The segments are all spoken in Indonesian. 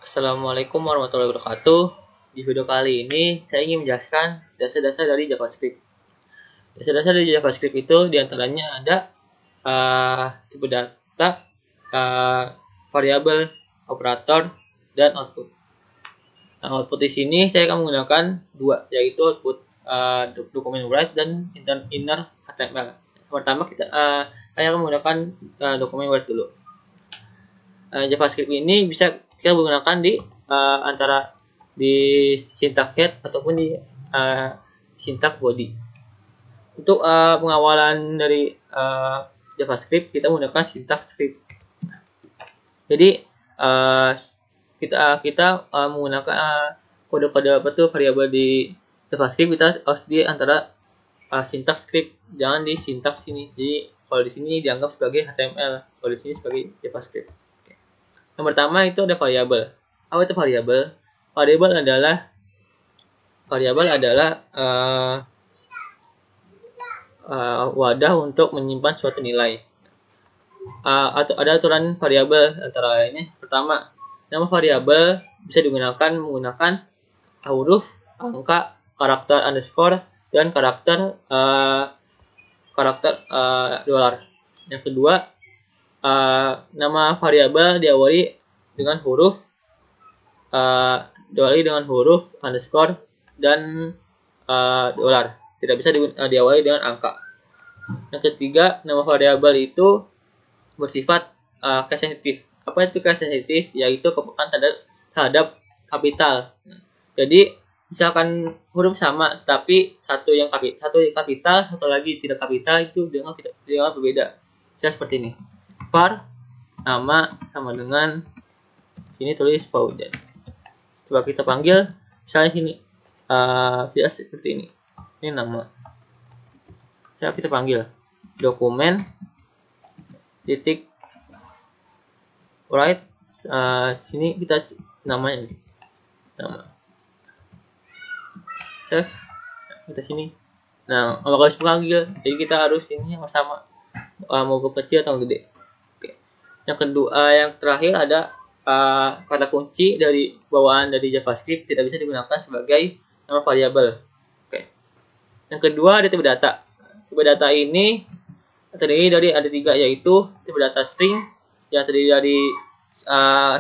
Assalamualaikum warahmatullahi wabarakatuh. Di video kali ini saya ingin menjelaskan dasar-dasar dari JavaScript. Dasar-dasar dari JavaScript itu diantaranya ada tipe data, variabel, operator, dan output. Nah, output di sini saya akan menggunakan dua, yaitu output dokumen write dan inner HTML. Pertama saya akan menggunakan dokumen write dulu. JavaScript ini bisa kita gunakan di antara di syntax head ataupun di syntax body. Untuk pengawalan dari JavaScript kita menggunakan syntax script. Jadi kita menggunakan kode-kode variabel di JavaScript kita harus di antara syntax script, jangan di syntax sini. Jadi kalau di sini dianggap sebagai HTML, kalau di sini sebagai JavaScript. Yang pertama itu ada variabel. Apa itu variabel? Variabel adalah wadah untuk menyimpan suatu nilai. Atau ada aturan variabel antara lainnya. Pertama, nama variabel bisa digunakan menggunakan huruf, angka, karakter underscore, dan karakter dolar. Yang kedua, nama variabel diawali dengan huruf, underscore, dan dolar. Tidak bisa diawali dengan angka. Yang ketiga, nama variabel itu bersifat case sensitif. Apa itu case sensitif? Yaitu kepekaan terhadap kapital. Jadi misalkan huruf sama, tapi satu yang kapital, satu lagi tidak kapital, itu dengan berbeda. Saya seperti ini. var nama sama dengan sini tulis Paujan. Coba kita panggil, misalnya sini biasa seperti ini. Ini nama. Saya kita panggil dokumen titik write. Sini kita namanya nama. Save. Kita sini. Nah, kalau panggil, jadi kita harus ini yang sama. Mau kecil atau gede. Yang kedua, yang terakhir ada kata kunci dari bawaan dari JavaScript tidak bisa digunakan sebagai nama variabel. Yang kedua ada tipe data. Tipe data ini terdiri dari ada 3, yaitu tipe data string yang terdiri dari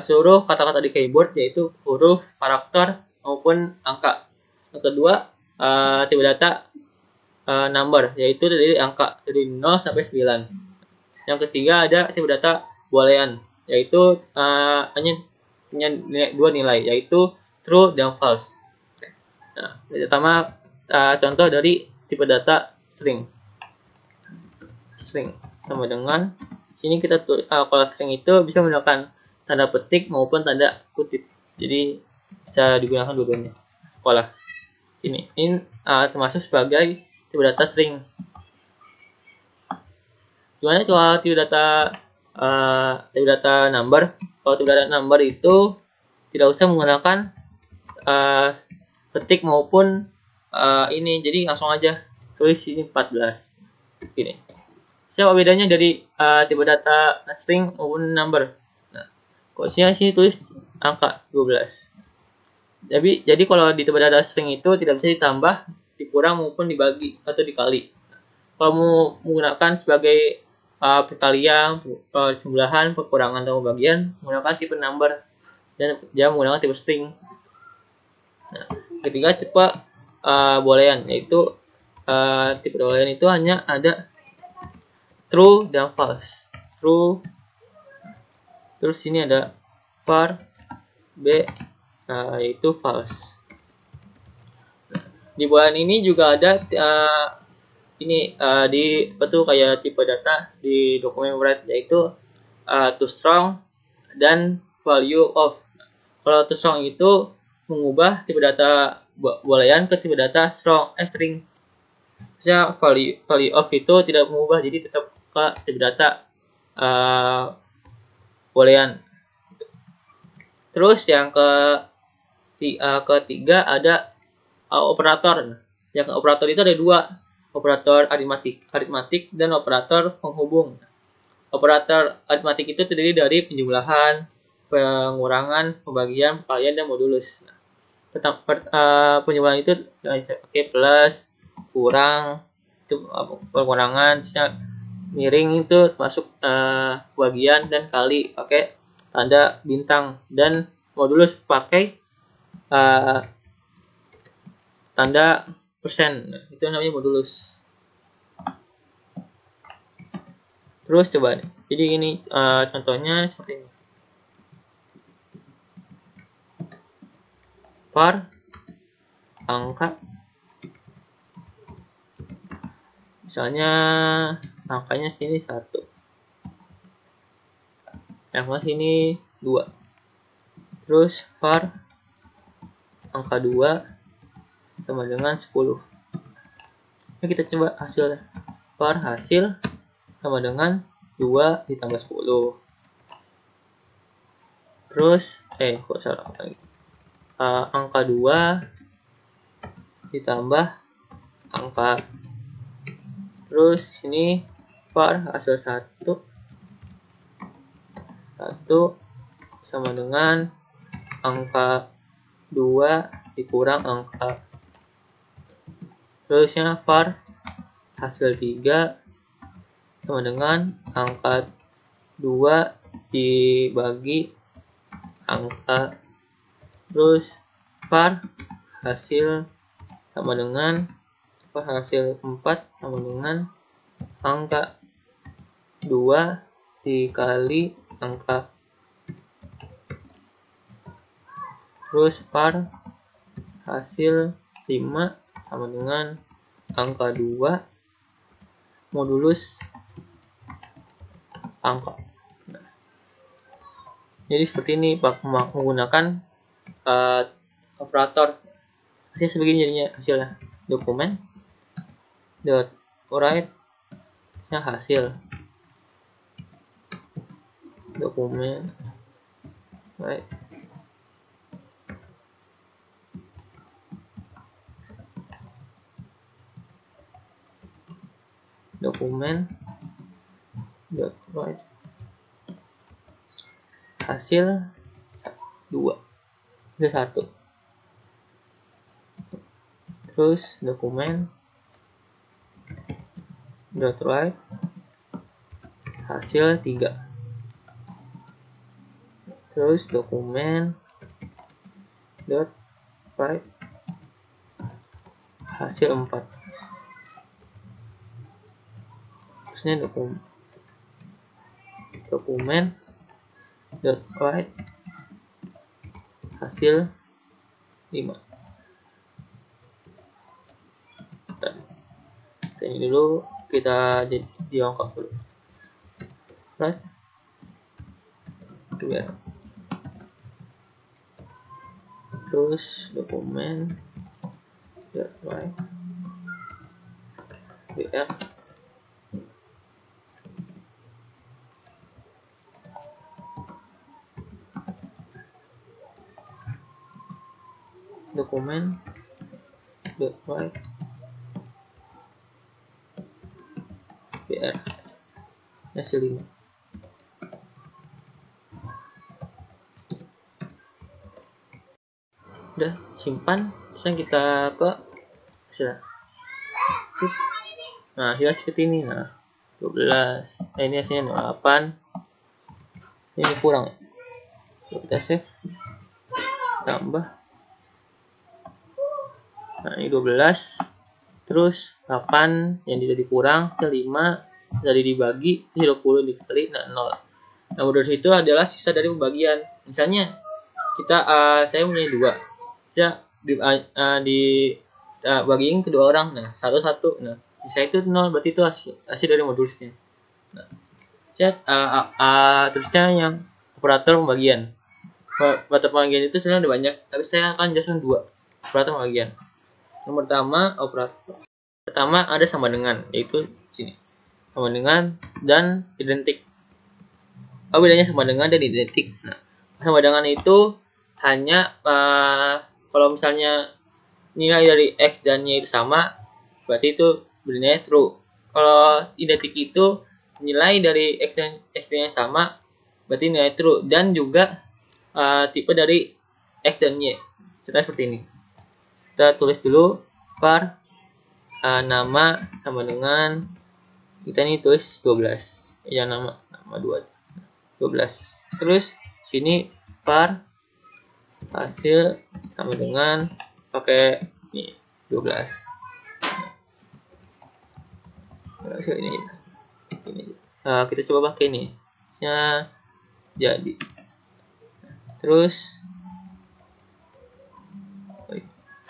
seluruh kata-kata di keyboard, yaitu huruf, karakter maupun angka. Yang kedua tipe data number, yaitu dari angka dari 0 sampai 9. Yang ketiga ada tipe data boolean, yaitu hanya punya 2 nilai, yaitu true dan false. Nah, pertama contoh dari tipe data string. String sama dengan sini kita kalau string itu bisa menggunakan tanda petik maupun tanda kutip. Jadi bisa digunakan dua-duanya. Sekolah. Ini termasuk sebagai tipe data string. Gimana kalau tipe data number? Kalau tipe data number itu tidak usah menggunakan petik maupun ini, jadi langsung aja tulis ini 14. Gini. Siapa bedanya dari tipe data string maupun number? Nah, kalau sini tulis angka 12. Jadi kalau di tipe data string itu tidak bisa ditambah, dikurang maupun dibagi atau dikali. Kalau mau menggunakan sebagai perkalian, jumlahan, perkurangan atau pembagian, menggunakan tipe number dan dia menggunakan tipe string. Nah, ketiga tipe boolean, yaitu tipe boolean itu hanya ada true dan false. True, terus sini ada var b, yaitu false. Nah, di boolean ini juga ada di kayak tipe data di dokumen write, yaitu to strong dan value of. Kalau to strong itu mengubah tipe data boolean ke tipe data string. Misalnya value of itu tidak mengubah, jadi tetap ke tipe data boolean. Terus yang ketiga ada operator. Yang operator itu ada 2. Operator aritmatik dan operator penghubung. Operator aritmatik itu terdiri dari penjumlahan, pengurangan, pembagian, perkalian, dan modulus. Nah, penjumlahan itu pakai plus, kurang, itu pengurangan, miring itu masuk bagian, dan kali pakai tanda bintang, dan modulus pakai tanda persen. Nah, itu namanya modulus. Terus coba nih. Jadi ini contohnya seperti ini. var angka, misalnya angkanya sini 1, angka sini 2. Terus var angka 2 sama dengan 10. Nah, kita coba hasilnya. Var hasil sama dengan 2 ditambah 10. Terus kok salah lagi. Angka 2 ditambah angka, terus sini var hasil 1 sama dengan angka 2 dikurang angka, terusnya var hasil 3 sama dengan angka 2 dibagi angka, terus var hasil sama dengan hasil 4 sama dengan angka 2 dikali angka, terus var hasil 5 sama dengan angka 2 modulus angka. Nah, jadi seperti ini menggunakan operator. Hasil sebegini jadinya hasilnya. Dokumen dot write nya hasil, dokumen write dokumen dot write hasil 2 hasil 1, terus dokumen dot write hasil 3, terus dokumen dot write hasil 4, terusnya dokumen dot write hasil 5. Ini dulu kita diangkat dulu, right? Terus dokumen dot write br dokumen dot write br hasil 5. Udah simpan, terus kita ke hasil. Nah, hasilnya seperti ini. Nah, 12. Nah, ini hasilnya 8. Ini kurang. Kita save. Tambah. Nah, ini 12. Terus 8 yang jadi kurang, 5 jadi dibagi, 20 dikali, nah 0. Nah, modulus itu adalah sisa dari pembagian. Misalnya kita saya punya 2. Kita bagiin kedua orang. Nah, 1-1. Nah, sisa itu 0, berarti itu hasil dari modulusnya. Nah, terusnya yang operator pembagian. Operator pembagian itu sebenarnya ada banyak, tapi saya akan jelaskan 2 operator pembagian. Yang pertama ada sama dengan, yaitu sini. Sama dengan dan identik. Apa bedanya sama dengan dan identik? Nah, sama dengan itu hanya kalau misalnya nilai dari X dan Y itu sama, berarti itu bernilai true. Kalau identik itu nilai dari X dan Y sama, berarti nilai true. Dan juga tipe dari X dan Y. Contohnya seperti ini. Kita tulis dulu var nama sama dengan kita ini tulis 12. Ya nama 12. Terus sini var hasil sama dengan pakai ini 12. Ini. Kita coba pakai ini. Jadi. Terus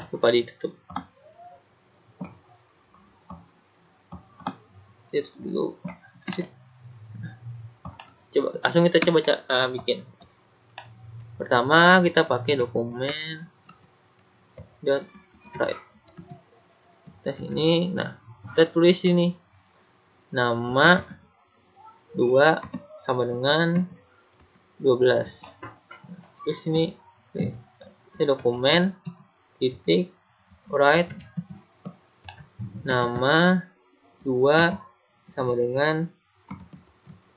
lupa ditutup. Dulu. Coba langsung kita coba bikin. Pertama kita pakai dokumen .write. Kita sini, nah kita tulis ini nama 2 sama dengan 12. Terus ini dokumen titik write nama 2 sama dengan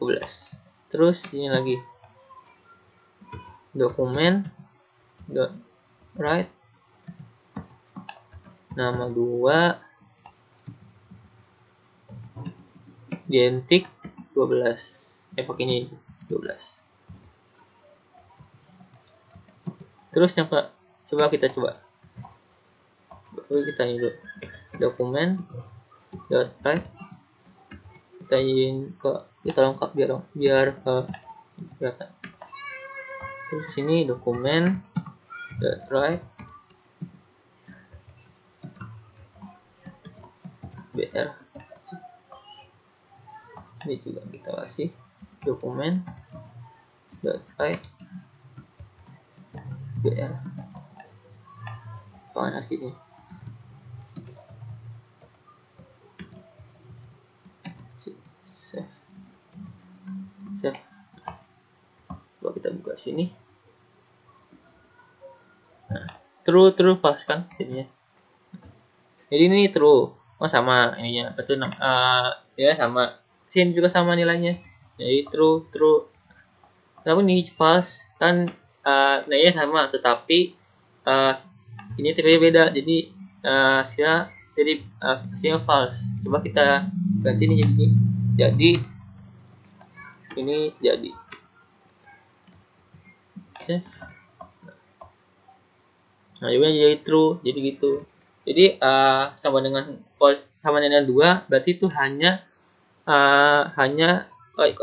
12. Terus ini lagi dokumen write nama 2 identik 12. Pakai ini 12. Terus yang coba kita ini dulu dokumen write kita ingin kita lengkap biar kelihatan. Terus sini dokumen write br. Ini juga kita kasih dokumen write br. Mana sini? Save. Coba kita buka sini. Nah, true false kan jadinya. Jadi ini true. Oh sama ininya. Betul ya sama. Sini juga sama nilainya. Jadi true. Tapi ini false kan nilainya sama tetapi ini tipenya beda. Jadi hasilnya false. Coba kita ganti ini jadi ini jadi save. Nah juga jadi true, jadi gitu. Jadi sama dengan 2 berarti itu hanya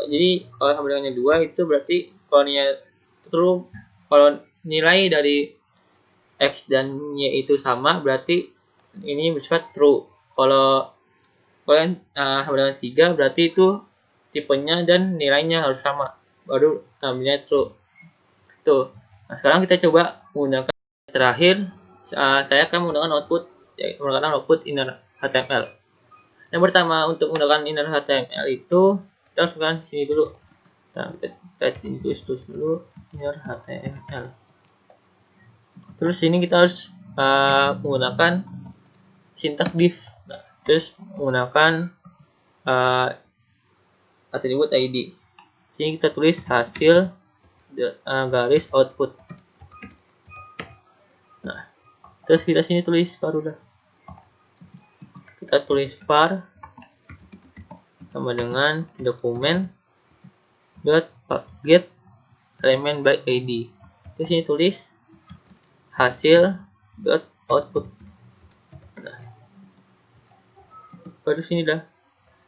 jadi kalau sama dengan 2 itu berarti kalau nilai true, kalau nilai dari X dan Y itu sama berarti ini bersifat true. Kalau yang sama dengan 3 berarti itu tipenya dan nilainya harus sama, baru nilainya true. Tuh. Nah, sekarang kita coba menggunakan terakhir. Saya akan menggunakan output inner HTML. Yang pertama untuk menggunakan inner HTML itu kita masukkan sini dulu. Nah, kita tulis dulu inner HTML. Terus sini kita harus menggunakan sintak div. Nah, terus menggunakan atribut ID. Sini kita tulis hasil garis output. Nah, terus kita sini tulis var udah. Kita tulis var sama dengan dokumen .get element by id. Terus sini tulis hasil .output. Nah, baru sini dah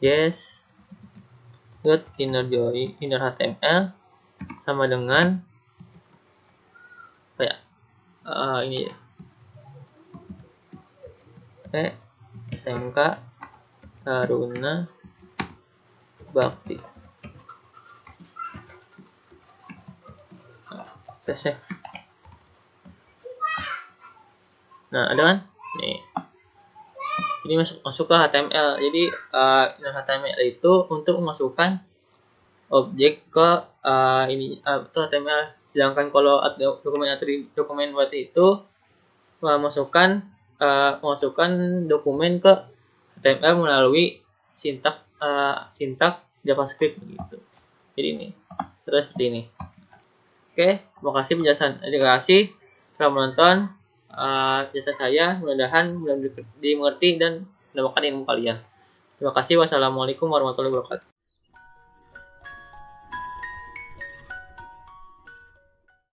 yes inner HTML sama dengan kayak ini ya. SMK Taruna Bakti. Kita save. Nah, ada kan? Nih. Ini masuk ke HTML. Jadi inner HTML itu untuk memasukkan objek ke ini itu HTML. Sedangkan kalau dokumen berarti itu memasukkan dokumen ke HTML melalui sintak JavaScript begitu. Jadi ini terus seperti ini. Oke, terima kasih penjelasan. Terima kasih telah menonton jasa saya. Mudah-mudahan dimengerti dan mendapatkan ilmu kalian. Terima kasih. Wassalamualaikum warahmatullahi wabarakatuh.